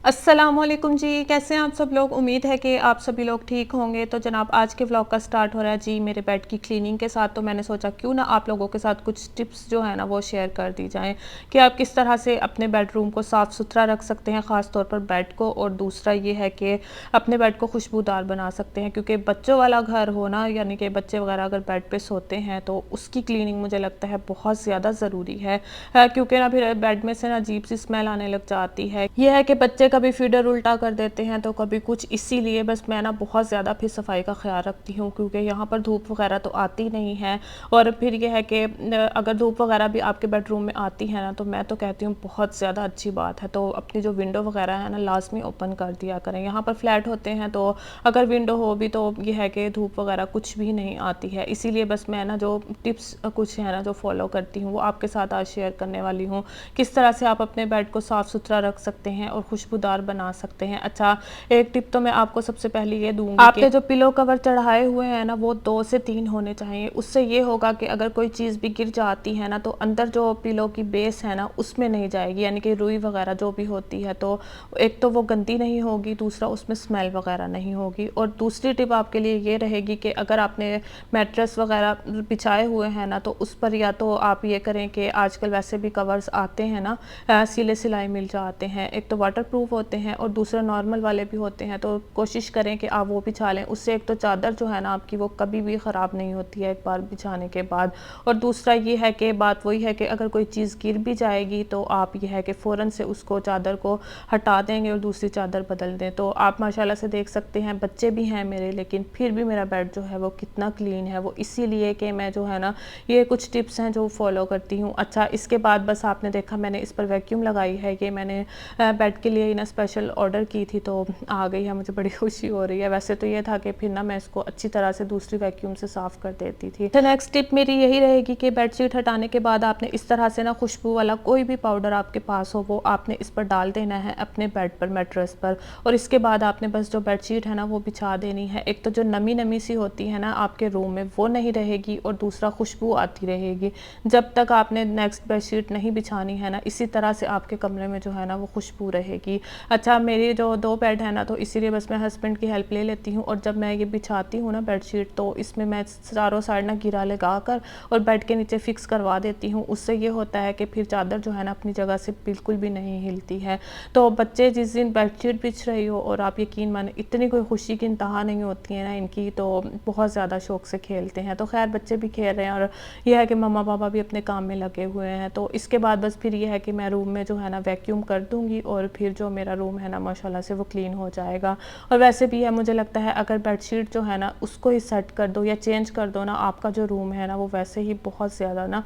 अस्सलामुअलैकुम जी, कैसे हैं आप सब लोग। उम्मीद है कि आप सभी लोग ठीक होंगे। तो जनाब आज के व्लॉग का स्टार्ट हो रहा है जी मेरे बेड की क्लीनिंग के साथ। तो मैंने सोचा क्यों ना आप लोगों के साथ कुछ टिप्स जो है ना वो शेयर कर दी जाएं कि आप किस तरह से अपने बेडरूम को साफ़ सुथरा रख सकते हैं, ख़ास तौर पर बेड को। और दूसरा ये है कि अपने बेड को खुशबूदार बना सकते हैं, क्योंकि बच्चों वाला घर होना, यानी कि बच्चे वगैरह अगर बेड पर सोते हैं तो उसकी क्लीनिंग मुझे लगता है बहुत ज़्यादा ज़रूरी है, क्योंकि ना फिर बेड में से ना अजीब सी स्मेल आने लग जाती है। यह है कि बच्चे कभी फीडर उल्टा कर देते हैं तो कभी कुछ, इसीलिए बस मैं ना बहुत ज़्यादा फिर सफाई का ख्याल रखती हूँ, क्योंकि यहाँ पर धूप वगैरह तो आती नहीं है। और फिर यह है कि अगर धूप वगैरह भी आपके बेडरूम में आती है ना, तो मैं तो कहती हूँ बहुत ज़्यादा अच्छी बात है। तो अपनी जो विंडो वगैरह है ना लाजमी ओपन कर दिया करें। यहाँ पर फ्लैट होते हैं तो अगर विंडो हो भी तो यह है कि धूप वगैरह कुछ भी नहीं आती है। इसीलिए बस मैं ना जो टिप्स कुछ है ना जो फॉलो करती हूँ वो आपके साथ आज शेयर करने वाली हूँ, किस तरह से आप अपने बेड को साफ़ सुथरा रख सकते हैं और खुशबूदार बना सकते हैं। अच्छा, एक टिप तो मैं आपको सबसे पहले ये दूंगी, आपने जो पिलो कवर चढ़ाए हुए हैं ना वो 2 से 3 होने चाहिए। उससे ये होगा कि अगर कोई चीज़ भी गिर जाती है ना तो अंदर जो पिलो की बेस है ना उसमें नहीं जाएगी, यानी कि रुई वगैरह जो भी होती है, तो एक तो वो गंदी नहीं होगी, दूसरा उसमें स्मेल वगैरह नहीं होगी। और दूसरी टिप आपके लिए ये रहेगी कि अगर आपने मैट्रेस वगैरह बिछाए हुए हैं ना तो उस पर या तो आप ये करें कि आजकल वैसे भी कवर्स आते हैं ना, सिले सिलाई मिल जाते हैं, एक तो वाटरप्रूफ होते हैं और दूसरा नॉर्मल वाले भी होते हैं। तो कोशिश करें कि आप वो बिछा लें, उससे एक तो चादर जो है ना आपकी वो कभी भी ख़राब नहीं होती है एक बार बिछाने के बाद। और दूसरा ये है कि बात वही है कि अगर कोई चीज़ गिर भी जाएगी तो आप ये है कि फ़ौरन से उसको चादर को हटा देंगे और दूसरी चादर बदल दें। तो आप माशाल्लाह से देख सकते हैं, बच्चे भी हैं मेरे, लेकिन फिर भी मेरा बेड जो है वो कितना क्लीन है, वो इसीलिए कि मैं जो है ना ये कुछ टिप्स हैं जो फॉलो करती हूँ। अच्छा, इसके बाद बस आपने देखा मैंने इस पर वैक्यूम लगाई है, कि मैंने बेड के लिए ना स्पेशल ऑर्डर की थी तो आ गई है, मुझे बड़ी खुशी हो रही है। वैसे तो ये था कि फिर ना मैं इसको अच्छी तरह से दूसरी वैक्यूम से साफ़ कर देती थी। तो नेक्स्ट टिप मेरी यही रहेगी कि बेडशीट हटाने के बाद आपने इस तरह से ना खुशबू वाला कोई भी पाउडर आपके पास हो वो आपने इस पर डाल देना है अपने बेड पर, मैट्रेस पर। और इसके बाद आपने बस जो बेडशीट है ना वो बिछा देनी है। एक तो जो नमी नमी सी होती है ना आपके रूम में वो नहीं रहेगी, और दूसरा खुशबू आती रहेगी। जब तक आपने नेक्स्ट बेडशीट नहीं बिछानी है ना, इसी तरह से आपके कमरे में जो है ना वो खुशबू रहेगी। अच्छा, मेरी जो 2 बेड है ना तो इसीलिए बस मैं हस्बैंड की हेल्प ले लेती हूँ, और जब मैं ये बिछाती हूँ ना बेडशीट तो इसमें मैं चारों साइड ना गिरा लगा कर और बेड के नीचे फिक्स करवा देती हूँ। उससे ये होता है कि फिर चादर जो है ना अपनी जगह से बिल्कुल भी नहीं हिलती है। तो बच्चे जिस दिन बेडशीट बिछ रही हो, और आप यकीन माने इतनी कोई खुशी की इंतहा नहीं होती है ना इनकी, तो बहुत ज़्यादा शौक से खेलते हैं। तो खैर बच्चे भी खेल रहे हैं और यह है कि मम्मा पापा भी अपने काम में लगे हुए हैं। तो इसके बाद बस फिर ये है कि मैं रूम में जो है ना वैक्यूम कर दूँगी, और फिर जो मेरा रूम है ना माशाल्लाह से वो क्लीन हो जाएगा। और वैसे भी है, मुझे लगता है अगर बेडशीट जो है ना उसको ही सेट कर दो या चेंज कर दो ना, आपका जो रूम है ना वो वैसे ही बहुत ज़्यादा ना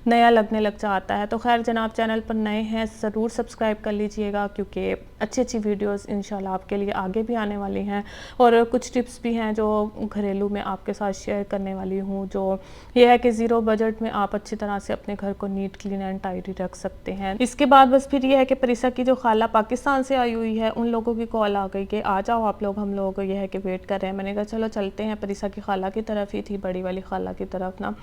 नया लगने लग जाता है। तो खैर जनाब, चैनल पर नए हैं ज़रूर सब्सक्राइब कर लीजिएगा, क्योंकि अच्छी अच्छी वीडियोज़ इंशाल्लाह आपके लिए आगे भी आने वाली हैं। और कुछ टिप्स भी हैं जो घरेलू में आपके साथ शेयर करने वाली हूँ, जो ये है कि ज़ीरो बजट में आप अच्छी तरह से अपने घर को नीट क्लीन एंड टाइडी रख सकते हैं। इसके बाद बस फिर ये है कि परिसा की जो खाला पाकिस्तान से आई हुई है, उन लोगों की कॉल आ गई कि आ जाओ आप लोग, हम लोग ये है कि वेट कर रहे हैं। मैंने कहा चलो चलते हैं, परिसा की खाला की तरफ ही थी, बड़ी वाली खाला की तरफ ना।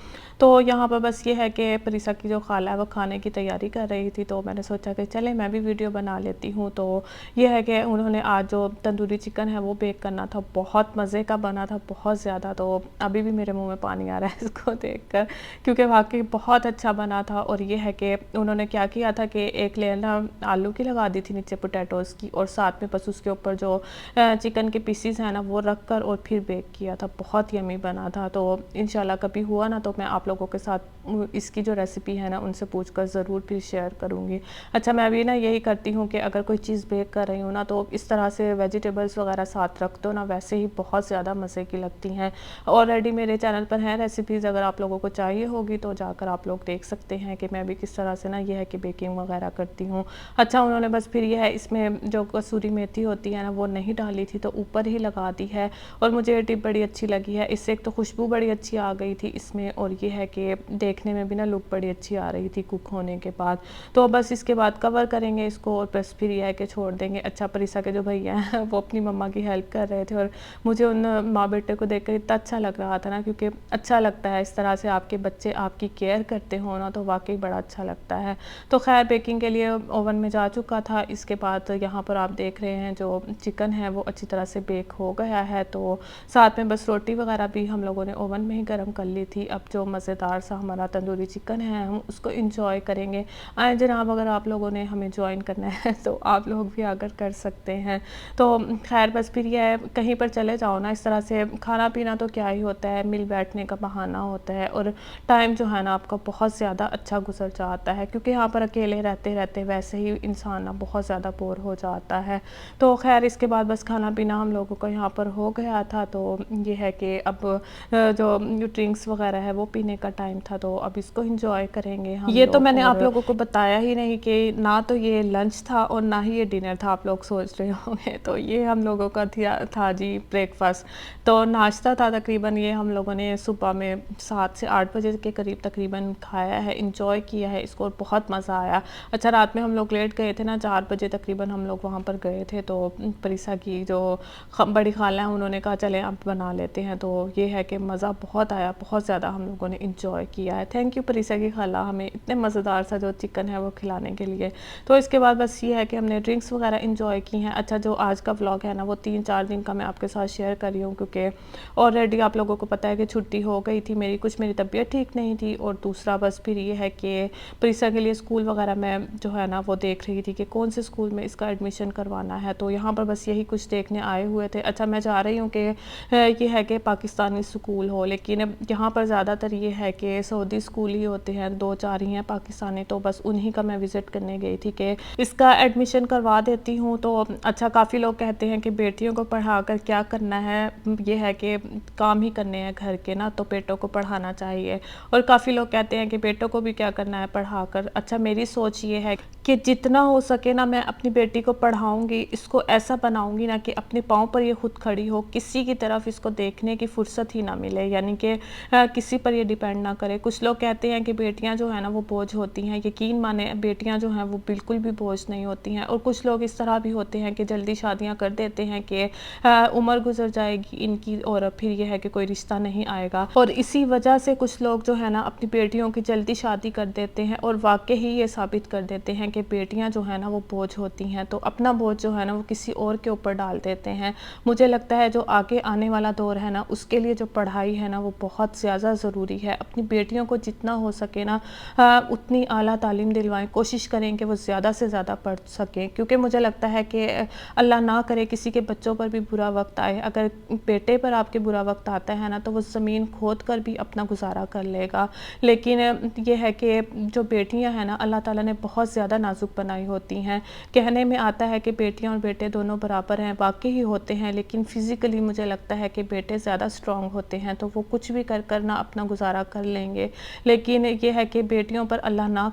तो यहाँ पर बस ये है कि परिसा की जो खाला है वो खाने की तैयारी कर रही थी, तो मैंने सोचा कि चले मैं भी वीडियो बना लेती हूँ। तो ये है कि उन्होंने आज जो तंदूरी चिकन है वो बेक करना था, बहुत मज़े का बना था, बहुत ज़्यादा। तो अभी भी मेरे मुँह में पानी आ रहा है इसको देखकर, क्योंकि वाकई बहुत अच्छा बना था। और ये है कि उन्होंने क्या किया था कि एक लेयर ना आलू की लगा दी थी नीचे पोटैटोज़ की, और साथ में बस उसके ऊपर जो चिकन के पीसीस हैं ना वो रख कर और फिर बेक किया था, बहुत यमी बना था। तो इंशाल्लाह कभी हुआ ना तो मैं आप लोगों के साथ इसकी जो रेसिपी है ना उनसे पूछ कर ज़रूर फिर शेयर करूँगी। अच्छा, मैं भी ना यही करती हूँ कि अगर कोई चीज़ बेक कर रही हूँ ना तो इस तरह से वेजिटेबल्स वगैरह साथ रख दो ना, वैसे ही बहुत ज़्यादा मज़े की लगती हैं। ऑलरेडी मेरे चैनल पर हैं रेसिपीज़, अगर आप लोगों को चाहिए होगी तो जाकर आप लोग देख सकते हैं कि मैं भी किस तरह से ना ये है कि बेकिंग वगैरह करती हूँ। अच्छा, उन्होंने बस फिर ये है इसमें जो कसूरी मेथी होती है ना वो नहीं डाली थी, तो ऊपर ही लगा दी है। और मुझे ये टिप बड़ी अच्छी लगी है, इससे एक तो खुशबू बड़ी अच्छी आ गई थी इसमें, और ये है कि देखने में भी ना लुक बड़ी अच्छी आ रही थी कुक होने के बाद। तो बस इसके बाद कवर करेंगे इसको और बस फिर ये है कि छोड़ देंगे। अच्छा, परिसा के जो भैया हैं वो अपनी मम्मा की हेल्प कर रहे थे, और मुझे उन माँ बेटे को देखकर इतना अच्छा लग रहा था ना, क्योंकि अच्छा लगता है इस तरह से आपके बच्चे आपकी केयर करते हो ना, तो वाकई बड़ा अच्छा लगता है। तो खैर बेकिंग के लिए ओवन में जा चुका था, इसके बाद साथ यहाँ पर आप देख रहे हैं जो चिकन है वो अच्छी तरह से बेक हो गया है। तो साथ में बस रोटी वगैरह भी हम लोगों ने ओवन में ही गर्म कर ली थी। अब जो मज़ेदार सा हमारा तंदूरी चिकन है हम उसको इंजॉय करेंगे। आए जनाब, अगर आप लोगों ने हमें ज्वाइन करना है तो आप लोग भी आकर कर सकते हैं। तो खैर बस फिर ये है, कहीं पर चले जाओ ना इस तरह से खाना पीना तो क्या ही होता है, मिल बैठने का बहाना होता है और टाइम जो है ना आपका बहुत ज़्यादा अच्छा गुजर जाता है, क्योंकि यहाँ पर अकेले रहते रहते वैसे ही इंसान ना बहुत ज़्यादा बोर हो जाता है। तो खैर इसके बाद बस खाना पीना हम लोगों का यहाँ पर हो गया था। तो ये है कि अब जो ड्रिंक्स वगैरह है वो पीने का टाइम था, तो अब इसको इंजॉय करेंगे हम ये लोग। तो मैंने आप लोगों को बताया ही नहीं कि ना तो ये लंच था और ना ही ये डिनर था, आप लोग सोच रहे होंगे। तो ये हम लोगों का था जी ब्रेकफास्ट। तो नाश्ता था तकरीबन, ये हम लोगों ने सुबह में 7 से 8 बजे के करीब तकरीबन खाया है, इंजॉय किया है इसको और बहुत मज़ा आया। अच्छा, रात में हम लोग लेट गए थे ना, 4 बजे तकरीबन हम लोग वहाँ पर गए थे। तो परिसा की जो बड़ी खाला है उन्होंने कहा चलें अब बना लेते हैं। तो ये है कि मज़ा बहुत आया, बहुत ज़्यादा हम लोगों ने इंजॉय किया है। थैंक यू परिसा की खाला हमें इतने मज़ेदार सा जो चिकन है वो खिलाने के लिए। तो इसके बाद बस ये है कि हमने ड्रिंक्स वगैरह इंजॉय की हैं। अच्छा, जो आज का व्लॉग है ना वो 3-4 दिन का मैं आपके साथ शेयर कर रही हूँ, क्योंकि ऑलरेडी आप लोगों को पता है कि छुट्टी हो गई थी मेरी, कुछ मेरी तबीयत ठीक नहीं थी और दूसरा बस फिर ये है कि परिसा के लिए स्कूल वगैरह मैं जो है ना वो देख रही थी कि कौन से स्कूल में इसका एडमिशन करवाना है। तो यहाँ पर बस यही कुछ देखने आए हुए थे। अच्छा, मैं चाह रही हूँ कि ये है कि पाकिस्तानी स्कूल हो, लेकिन यहाँ पर ज़्यादातर ये है कि सऊदी स्कूल ही होते हैं, 2-4 ही हैं पाकिस्तानी। तो बस उन्हीं का मैं विज़िट करने गई थी कि इसका एडमिशन करवा देती हूँ। तो अच्छा, काफ़ी लोग कहते हैं कि बेटियों को पढ़ा कर क्या करना है, ये है कि काम ही करने हैं घर के ना, तो बेटों को पढ़ाना चाहिए। और काफ़ी लोग कहते हैं कि बेटों को भी क्या करना है पढ़ा कर। अच्छा, मेरी सोच ये है कि जितना हो सके ना मैं अपनी बेटी को पढ़ाऊँगी, इसको ऐसा बनाऊँगी ना कि अपने पाँव पर ये खुद खड़ी हो, किसी की तरफ इसको देखने की फुर्सत ही ना मिले, यानी कि किसी पर ये डिपेंड ना करे। कुछ लोग कहते हैं कि बेटियां जो है ना वो बोझ होती हैं, यकीन माने बेटियां जो हैं वो बिल्कुल भी बोझ नहीं होती हैं। और कुछ लोग इस तरह भी होते हैं कि जल्दी शादियां कर देते हैं कि उम्र गुजर जाएगी इनकी और फिर ये है कि कोई रिश्ता नहीं आएगा, और इसी वजह से कुछ लोग जो है ना अपनी बेटियों की जल्दी शादी कर देते हैं और वाकई ही ये साबित कर देते हैं कि बेटियां जो है ना वो बोझ होती हैं, तो अपना बोझ जो है ना वो किसी और के ऊपर डाल देते हैं। मुझे लगता है जो आगे आने वाला दौर है ना उसके लिए जो पढ़ाई है ना वो बहुत ज़्यादा ज़रूरी है। अपनी बेटियों को जितना हो सके ना उतनी आला तालीम दिलवाएं, कोशिश करें कि वो ज़्यादा से ज़्यादा पढ़ सकें, क्योंकि मुझे लगता है कि अल्लाह ना करे किसी के बच्चों पर भी बुरा वक्त आए। अगर बेटे पर आपके बुरा वक्त आता है ना तो वो ज़मीन खोद कर भी अपना गुजारा कर लेगा। लेकिन ये है कि जो बेटियां हैं ना अल्लाह ताला ने बहुत ज़्यादा नाजुक बनाई होती हैं। कहने में आता है कि बेटियां और बेटे दोनों बराबर हैं, वाकई ही होते हैं, लेकिन फ़िज़िकली मुझे लगता है कि बेटे ज़्यादा स्ट्रॉन्ग होते हैं, तो वो कुछ भी कर ना अपना गुजारा कर लेंगे। लेकिन ये है कि बेटियों पर अल्लाह ना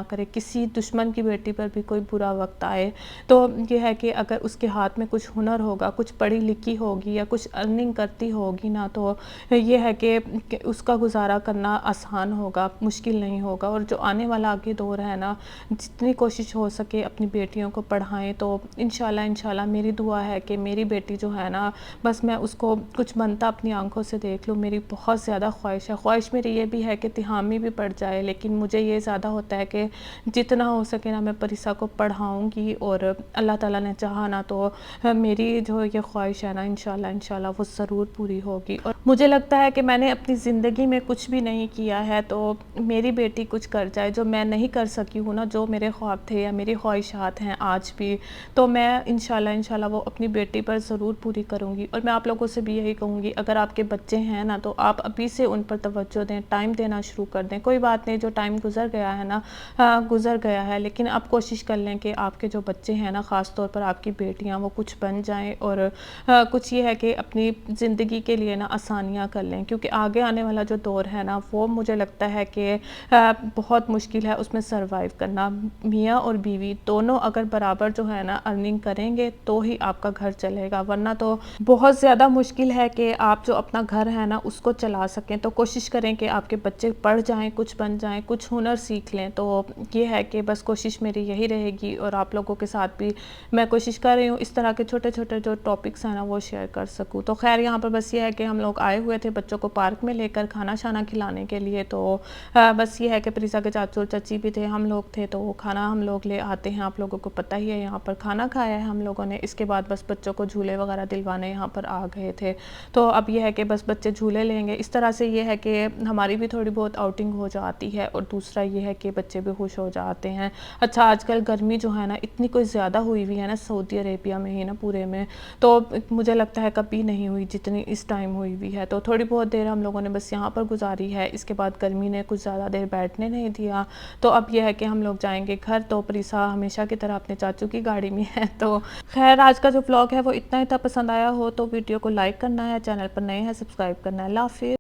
करे किसी दुश्मन की बेटी पर भी कोई बुरा वक्त आए, तो ये है कि अगर उसके हाथ में कुछ हुनर होगा, कुछ पढ़ी लिखी होगी या कुछ अर्निंग करती होगी ना, तो ये है कि उसका गुजारा करना आसान होगा, मुश्किल नहीं होगा। और जो आने वाला आगे दौर है ना, जितनी कोशिश हो सके अपनी बेटियों को पढ़ाएं। तो इंशाल्लाह मेरी दुआ है कि मेरी बेटी जो है ना बस मैं उसको कुछ बनता अपनी आंखों से देख लूँ। मेरी बहुत ज़्यादा ख्वाहिश है, ख्वाहिश मेरी ये भी है कि तिहामी भी पढ़ जाए, लेकिन मुझे ये ज़्यादा होता है कि जितना हो सके ना मैं परिसा को पढ़ाऊँगी, और अल्लाह ताला ने चाहा ना तो मेरी जो ये ख्वाहिश है ना इंशाल्लाह वो ज़रूर पूरी होगी। और मुझे लगता है कि मैंने अपनी ज़िंदगी में कुछ भी नहीं किया है तो मेरी बेटी कुछ कर जाए, जो मैं नहीं कर सकी हूँ ना, जो मेरे ख्वाब थे या मेरी ख्वाहिशात हैं आज भी, तो मैं इंशाल्लाह वो अपनी बेटी पर ज़रूर पूरी करूँगी। और मैं आप लोगों से भी यही कहूँगी, अगर आपके बच्चे हैं ना तो आप अभी से उन पर तवज्जो दें, टाइम देना शुरू कर दें। कोई बात नहीं, जो टाइम गुजर गया है ना गुजर गया है, लेकिन आप कोशिश कर लें कि आपके जो बच्चे हैं ना, ख़ास तौर पर आपकी बेटियाँ, वो कुछ बन जाएँ और कुछ ये है कि अपनी ज़िंदगी के लिए ना आसानियाँ कर लें, क्योंकि आगे आने वाला जो दौर है ना वो मुझे लगता है कि बहुत मुश्किल है उसमें सर्वाइव करना। मियाँ और बीवी दोनों अगर बराबर जो है ना अर्निंग करेंगे तो ही आपका घर चलेगा, वरना तो बहुत ज़्यादा मुश्किल है कि आप जो अपना घर है ना उसको चला सकें। तो कोशिश करें कि आपके बच्चे पढ़ जाएं, कुछ बन जाएं, कुछ हुनर सीख लें। तो ये है कि बस कोशिश मेरी यही रहेगी, और आप लोगों के साथ भी मैं कोशिश कर रही हूँ इस तरह के छोटे छोटे जो टॉपिक्स हैं ना वो शेयर कर सकूँ। तो खैर यहाँ पर बस ये है कि हम लोग आए हुए थे बच्चों को पार्क में लेकर खाना शाना खिलाने के लिए। तो बस ये है कि परिसा के चाचू और चाची भी थे, हम लोग थे, तो खाना हम लोग ले आते हैं, आप लोगों को पता पता ही है, यहाँ पर खाना खाया है हम लोगों ने। इसके बाद बस बच्चों को झूले वगैरह दिलवाने यहाँ पर आ गए थे। तो अब ये है कि बस बच्चे झूले लेंगे। इस तरह से ये है कि हमारी भी थोड़ी बहुत आउटिंग हो जाती है और दूसरा ये है कि बच्चे भी खुश हो जाते हैं। अच्छा, आजकल गर्मी जो है ना इतनी कोई ज़्यादा हुई हुई है ना सऊदी अरेबिया में ही ना पूरे में, तो मुझे लगता है कभी नहीं हुई जितनी इस टाइम हुई हुई है। तो थोड़ी बहुत देर हम लोगों ने बस यहाँ पर गुजारी है। इसके बाद गर्मी ने कुछ ज़्यादा देर बैठने नहीं दिया। तो अब यह है कि हम लोग जाएंगे घर। तो प्रीसा हमेशा की तरह अपने चाचू की गाड़ी में है। तो खैर, आज का जो व्लॉग है वो इतना ही था। पसंद आया हो तो वीडियो को लाइक करना है, चैनल पर नए हैं सब्सक्राइब करना है। अल्लाह हाफिज़।